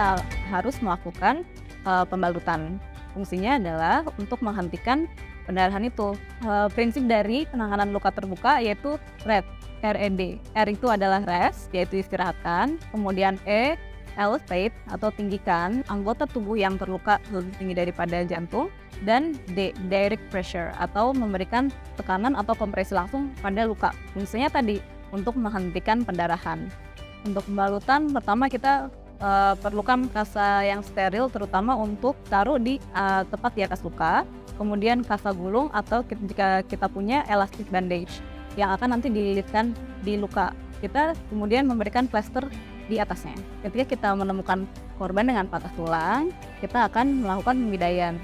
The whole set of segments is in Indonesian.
kita harus melakukan pembalutan. Fungsinya adalah untuk menghentikan pendarahan itu. Prinsip dari penanganan luka terbuka yaitu RED, R-E-D. R itu adalah rest, yaitu istirahatkan. Kemudian E, elevate atau tinggikan anggota tubuh yang terluka lebih tinggi daripada jantung. Dan D, direct pressure atau memberikan tekanan atau kompresi langsung pada luka. Fungsinya tadi untuk menghentikan pendarahan. Untuk pembalutan, pertama kita perlukan kasa yang steril, terutama untuk taruh di tepat di atas luka. Kemudian kasa gulung atau jika kita punya elastic bandage yang akan nanti dililitkan di luka. Kita kemudian memberikan plester di atasnya. Ketika kita menemukan korban dengan patah tulang, kita akan melakukan pembidaian.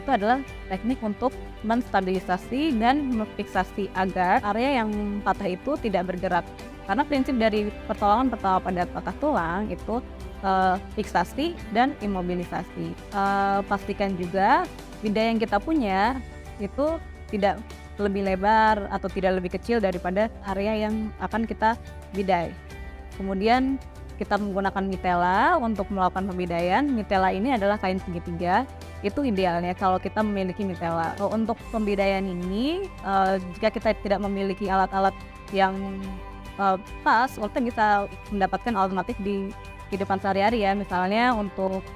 Itu adalah teknik untuk menstabilisasi dan memfiksasi agar area yang patah itu tidak bergerak. Karena prinsip dari pertolongan pertama pada patah tulang itu fiksasi dan imobilisasi. Pastikan juga bidai yang kita punya itu tidak lebih lebar atau tidak lebih kecil daripada area yang akan kita bidai. Kemudian kita menggunakan mitela untuk melakukan pembidaian. Mitela ini adalah kain segitiga. Itu idealnya kalau kita memiliki mitela. Untuk pembidaian ini, jika kita tidak memiliki alat-alat yang pas, kita bisa mendapatkan alternatif di kehidupan sehari-hari ya. Misalnya untuk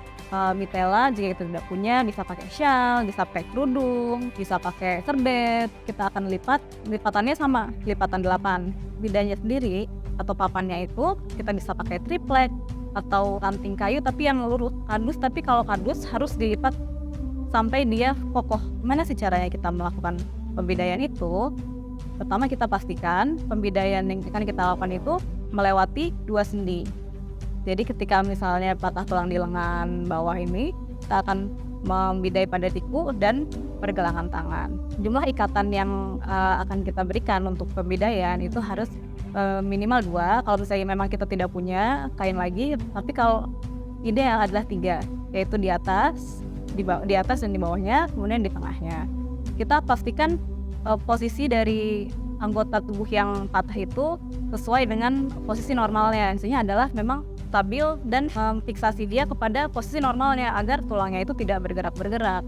mitela, jika kita tidak punya, bisa pakai shawl, bisa pakai kerudung, bisa pakai serbet. Kita akan lipatannya sama, lipatan 8. Bidainya sendiri atau papannya itu kita bisa pakai triplek atau ranting kayu tapi yang lurus, kardus. Tapi kalau kardus harus dilipat sampai dia kokoh. Gimana sih caranya kita melakukan pembidaian itu? Pertama, kita pastikan pembidaian yang akan kita lakukan itu melewati 2 sendi. Jadi ketika misalnya patah tulang di lengan bawah ini, kita akan membidai pada siku dan pergelangan tangan. Jumlah ikatan yang akan kita berikan untuk pembidaian itu harus minimal 2. Kalau misalnya memang kita tidak punya kain lagi, tapi kalau ideal adalah 3, yaitu di atas dan di bawahnya, kemudian di tengahnya. Kita pastikan posisi dari anggota tubuh yang patah itu sesuai dengan posisi normalnya. Intinya adalah memang stabil dan fiksasi dia kepada posisi normalnya agar tulangnya itu tidak bergerak-bergerak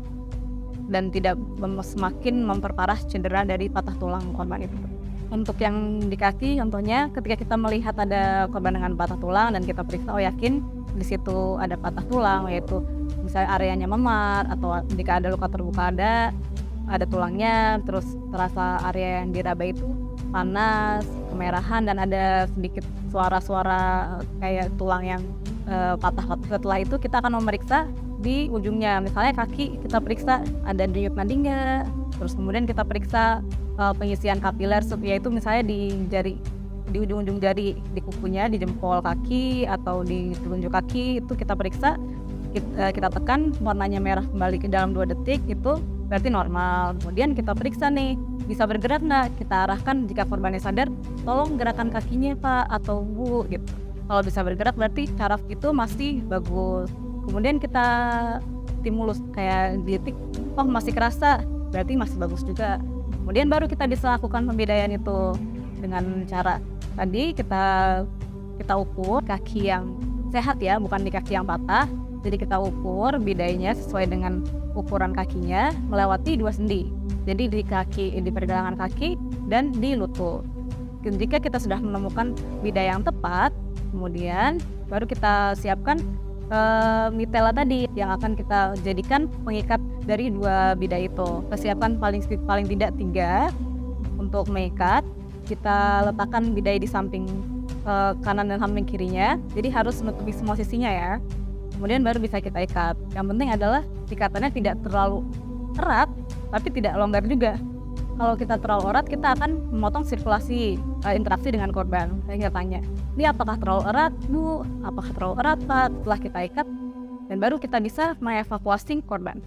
dan tidak semakin memperparah cedera dari patah tulang korban itu. Untuk yang di kaki, contohnya ketika kita melihat ada korban dengan patah tulang dan kita periksa, yakin di situ ada patah tulang, yaitu misalnya areanya memar atau jika ada luka terbuka ada tulangnya, terus terasa area yang diraba itu panas, kemerahan, dan ada sedikit suara-suara kayak tulang yang patah. Setelah itu kita akan memeriksa di ujungnya, misalnya kaki kita periksa ada denyut nadi nggak, terus kemudian kita periksa pengisian kapiler, yaitu misalnya di ujung-ujung jari, di kukunya, di jempol kaki atau di telunjuk kaki, itu kita periksa, kita tekan warnanya merah kembali ke dalam 2 detik, itu berarti normal. Kemudian kita periksa nih, bisa bergerak nggak, kita arahkan jika korbannya sadar, tolong gerakan kakinya Pak atau Bu gitu. Kalau bisa bergerak berarti saraf itu masih bagus. Kemudian kita stimulus kayak ditik, masih kerasa, berarti masih bagus juga. Kemudian baru kita bisa lakukan pembidaian itu dengan cara tadi kita ukur kaki yang sehat ya, bukan di kaki yang patah. Jadi kita ukur bidainya sesuai dengan ukuran kakinya melewati 2 sendi. Jadi di pergelangan kaki dan di lutut. Jika kita sudah menemukan bidai yang tepat, kemudian baru kita siapkan mitela tadi yang akan kita jadikan pengikat dari 2 bidai itu. Kita siapkan paling tidak 3 untuk mengikat. Kita letakkan bidai di samping kanan dan samping kirinya, jadi harus menutupi semua sisinya ya. Kemudian baru bisa kita ikat. Yang penting adalah ikatannya tidak terlalu erat, tapi tidak longgar juga. Kalau kita terlalu erat, kita akan memotong sirkulasi interaksi dengan korban. Saya tanya, ini apakah terlalu erat, Bu? Apakah terlalu erat, Pak? Setelah kita ikat, dan baru kita bisa mengevakuasi korban.